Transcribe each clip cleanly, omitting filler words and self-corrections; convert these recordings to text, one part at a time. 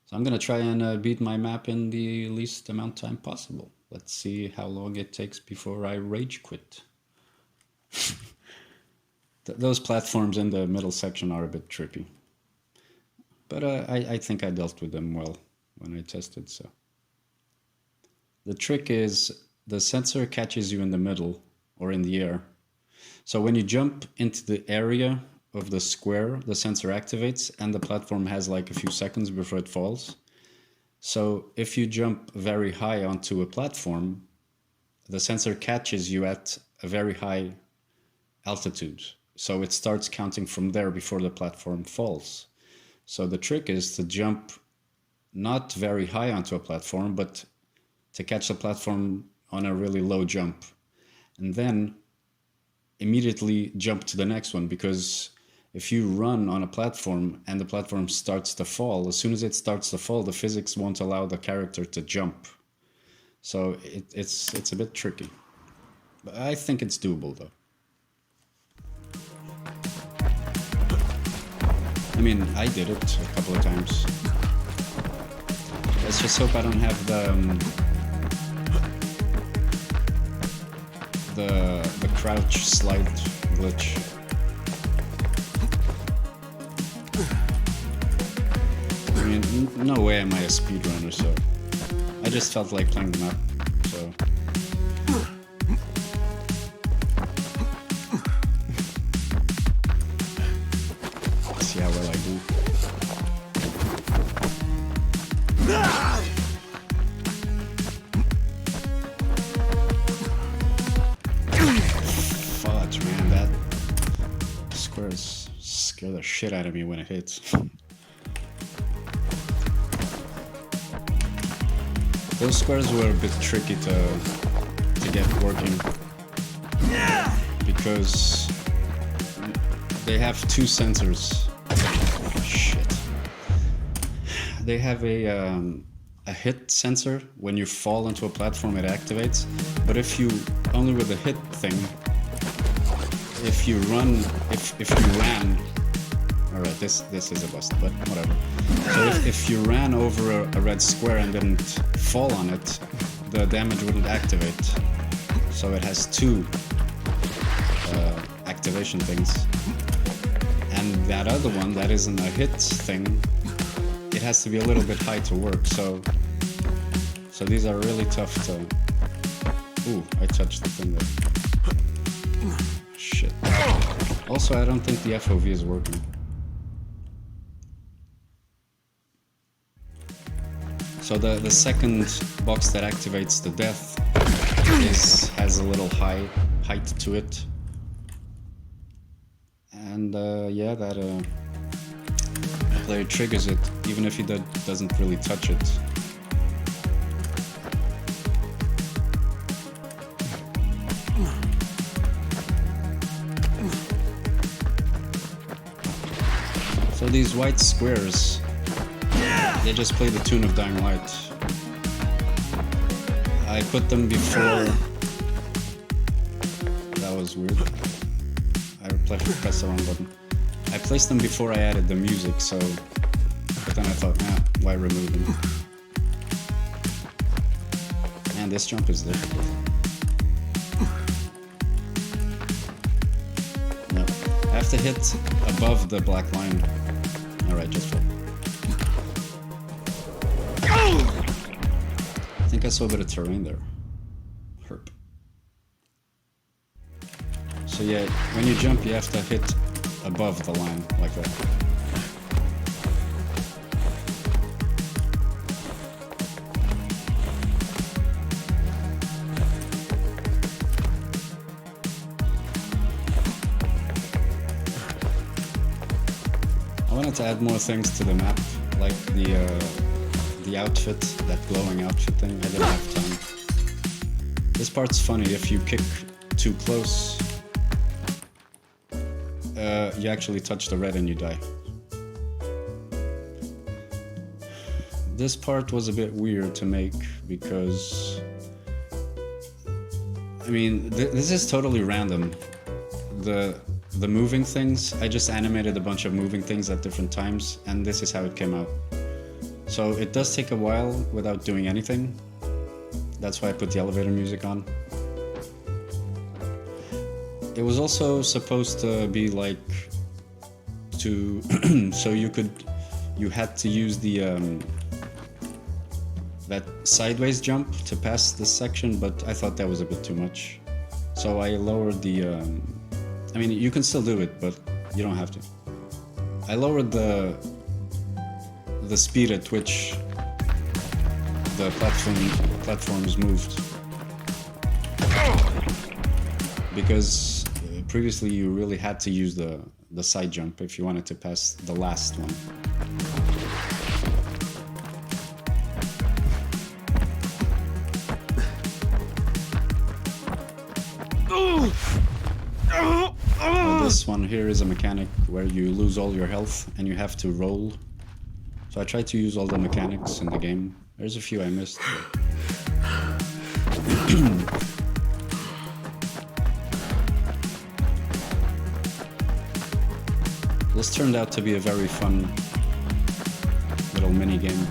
So I'm gonna try and beat my map in the least amount of time possible. Let's see how long it takes before I rage quit. Those platforms in the middle section are a bit trippy. But I think I dealt with them well when I tested, so. The trick is the sensor catches you in the middle or in the air. So when you jump into the area of the square, the sensor activates and the platform has like a few seconds before it falls. So if you jump very high onto a platform, the sensor catches you at a very high altitude. So it starts counting from there before the platform falls. So the trick is to jump not very high onto a platform, but to catch the platform on a really low jump. And then immediately jump to the next one, because if you run on a platform and the platform starts to fall, as soon as it starts to fall, the physics won't allow the character to jump. So it's a bit tricky. But I think it's doable though. I mean, I did it a couple of times. Let's just hope I don't have the crouch slide glitch. I mean, no way am I a speedrunner, so I just felt like playing the map, so. Let's see how well I do. Fudge, man, that squares scare the shit out of me when it hits. Those squares were a bit tricky to get working because they have two sensors. Shit. They have a hit sensor. When you fall into a platform, it activates. But if you only with the hit thing, if you ran. All right, this is a bust, but whatever. So if you ran over a red square and didn't fall on it, the damage wouldn't activate. So it has two activation things. And that other one, that isn't a hit thing, it has to be a little bit high to work. So these are really tough to... Ooh, I touched the thing there. Shit. Also, I don't think the FOV is working. So the second box that activates the death has a little height to it. And yeah, that player triggers it, even if he doesn't really touch it. So these white squares, they just play the tune of Dying Light. I put them before... That was weird. I pressed the wrong button. I placed them before I added the music, so... But then I thought, nah, why remove them? Man, this jump is difficult. No, I have to hit above the black line. Alright, just fall. I think I saw a bit of terrain there. Herp. So yeah, when you jump you have to hit above the line, like that. I wanted to add more things to the map, like the outfit, that glowing outfit thing. I didn't have time. This part's funny. If you kick too close, you actually touch the red and you die. This part was a bit weird to make because, I mean, this is totally random. The moving things, I just animated a bunch of moving things at different times, and this is how it came out. So it does take a while without doing anything. That's why I put the elevator music on. It was also supposed to be like to so you had to use the that sideways jump to pass this section, but I thought that was a bit too much. So I lowered the I mean, you can still do it, but you don't have to. I lowered the speed at which the platforms moved, because previously you really had to use the side jump if you wanted to pass the last one. This one here is a mechanic where you lose all your health and you have to roll. So I tried to use all the mechanics in the game. There's a few I missed. This turned out to be a very fun little mini game.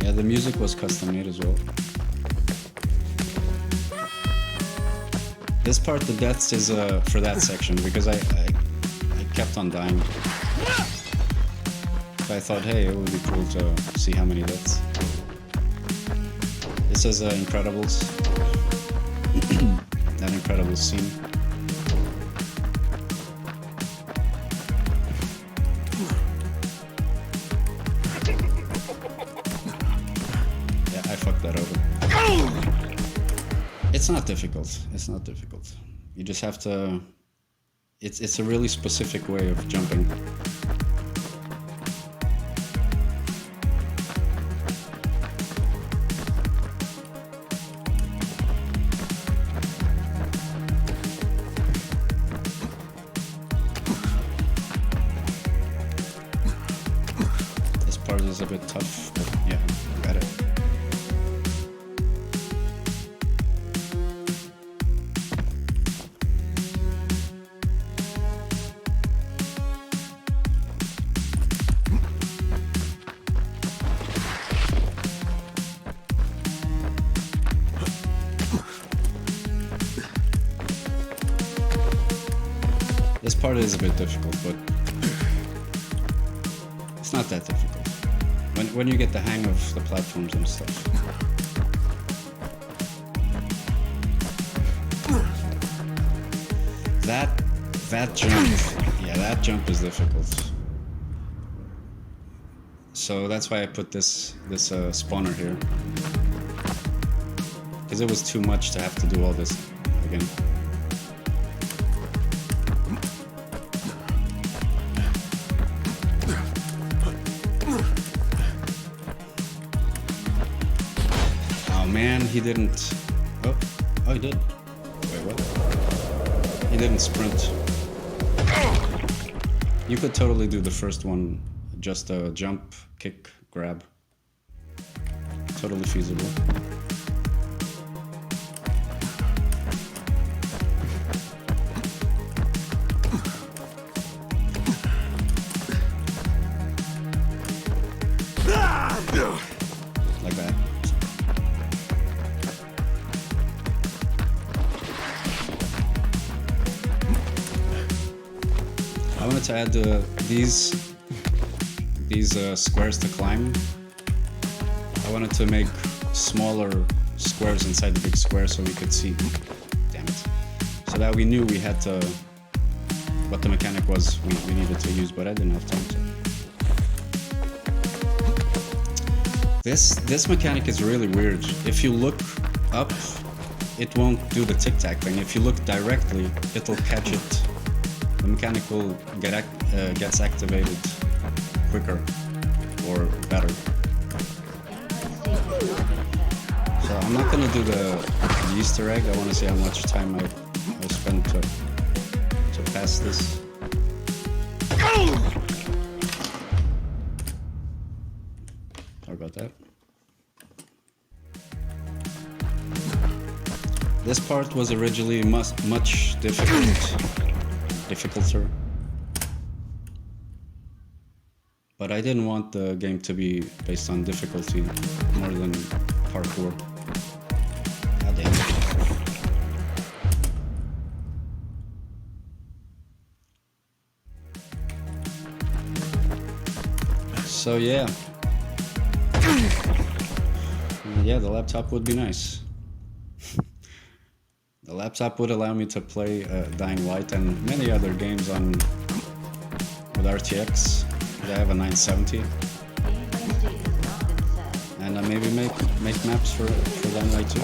Yeah, the music was custom made as well. This part, the deaths, is for that section, because I kept on dying. So I thought, hey, it would be cool to see how many deaths. This is Incredibles. That Incredibles scene. Yeah, I fucked that over. It's not difficult. It's not difficult. You just have to... It's a really specific way of jumping. This part is a bit tough, but yeah, got it. This part is a bit difficult, but it's not that difficult when you get the hang of the platforms and stuff. That jump, yeah, that jump is difficult. So that's why I put this spawner here, because it was too much to have to do all this again. Man, he didn't... Oh, he did. Wait, what? He didn't sprint. You could totally do the first one, just a jump, kick, grab. Totally feasible. Like that. I wanted to add these squares to climb. I wanted to make smaller squares inside the big square so we could see. Damn it. So that we knew we had to... what the mechanic was we needed to use, but I didn't have time to. This mechanic is really weird. If you look up, it won't do the tic-tac thing. If you look directly, it'll catch it. The mechanic will gets activated quicker or better. So I'm not gonna do the Easter egg. I want to see how much time I spent to pass this. Sorry about that. This part was originally much difficulter. But I didn't want the game to be based on difficulty more than parkour. God damn it. So yeah. Yeah, the laptop would be nice. The laptop would allow me to play Dying Light and many other games on with RTX. I have a 970. And maybe make maps for Dying Light too.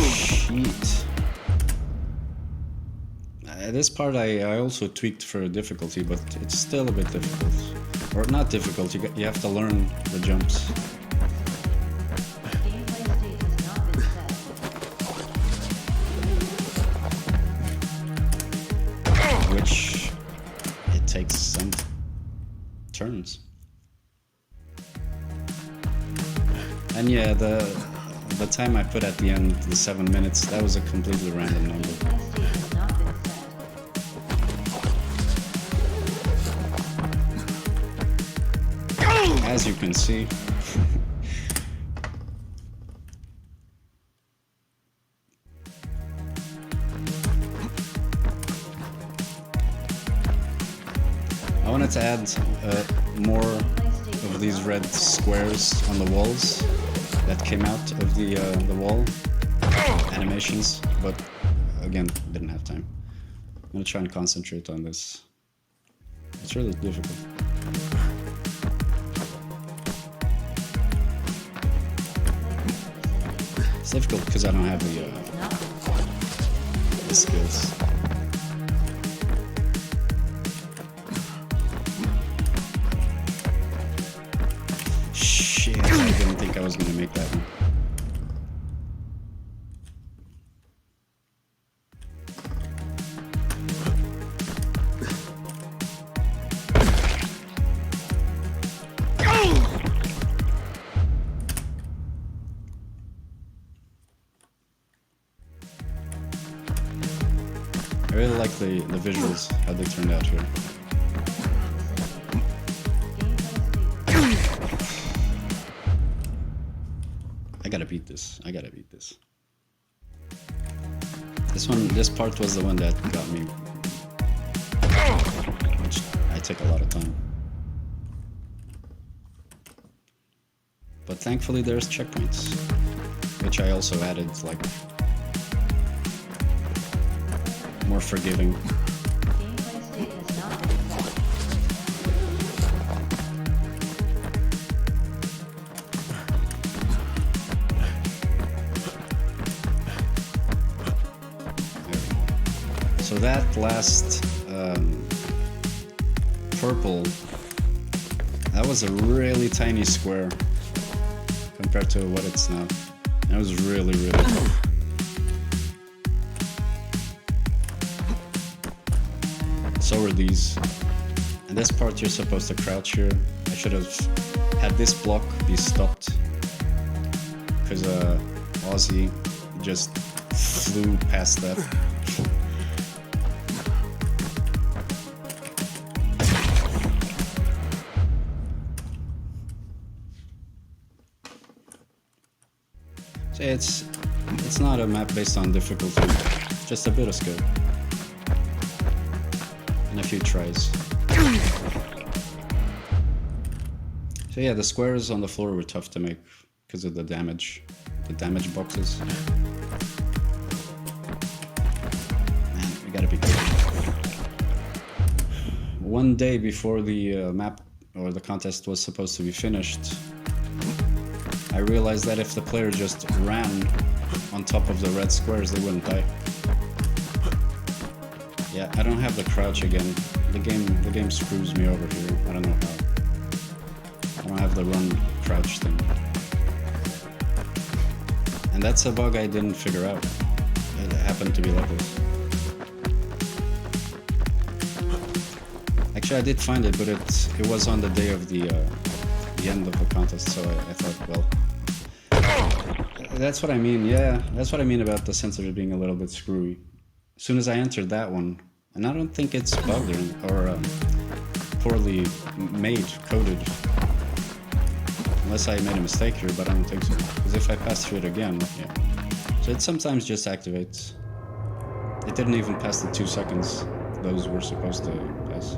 Shit. This part I also tweaked for difficulty, but it's still a bit difficult. Or not difficult, you have to learn the jumps. Which it takes some turns. And yeah, the time I put at the end, the 7 minutes, that was a completely random number. As you can see. I wanted to add more of these red squares on the walls that came out of the wall animations, but again, didn't have time. I'm gonna try and concentrate on this. It's really difficult. It's difficult because I don't have the skills. Shit, I didn't think I was gonna make that one. I really like the visuals, how they turned out here. I gotta beat this. I gotta beat this. This part was the one that got me, which I take a lot of time. But thankfully there's checkpoints, which I also added, like, more forgiving. So that last purple, that was a really tiny square compared to what it's now. That was really, really cool. So are these. And this part you're supposed to crouch here. I should have had this block be stopped, because Ozzy just flew past that. So it's not a map based on difficulty, just a bit of skill. And a few tries. So yeah, the squares on the floor were tough to make because of the damage boxes. Man, we gotta be careful. One day before the map or the contest was supposed to be finished, I realized that if the player just ran on top of the red squares, they wouldn't die. Yeah, I don't have the crouch again. The game screws me over here. I don't know how. I don't have the run crouch thing. And that's a bug I didn't figure out. It happened to be like this. Actually, I did find it, but it was on the day of the end of the contest, so I thought, well, That's what I mean. Yeah, that's what I mean about the sensors being a little bit screwy. As soon as I entered that one, and I don't think it's bugged or poorly made, coded. Unless I made a mistake here, but I don't think so. Because if I pass through it again, yeah. So it sometimes just activates. It didn't even pass the 2 seconds those were supposed to pass.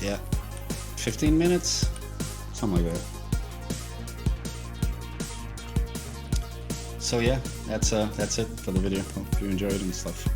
Yeah, 15 minutes, something like that. So yeah, that's it for the video. Hope you enjoyed and stuff.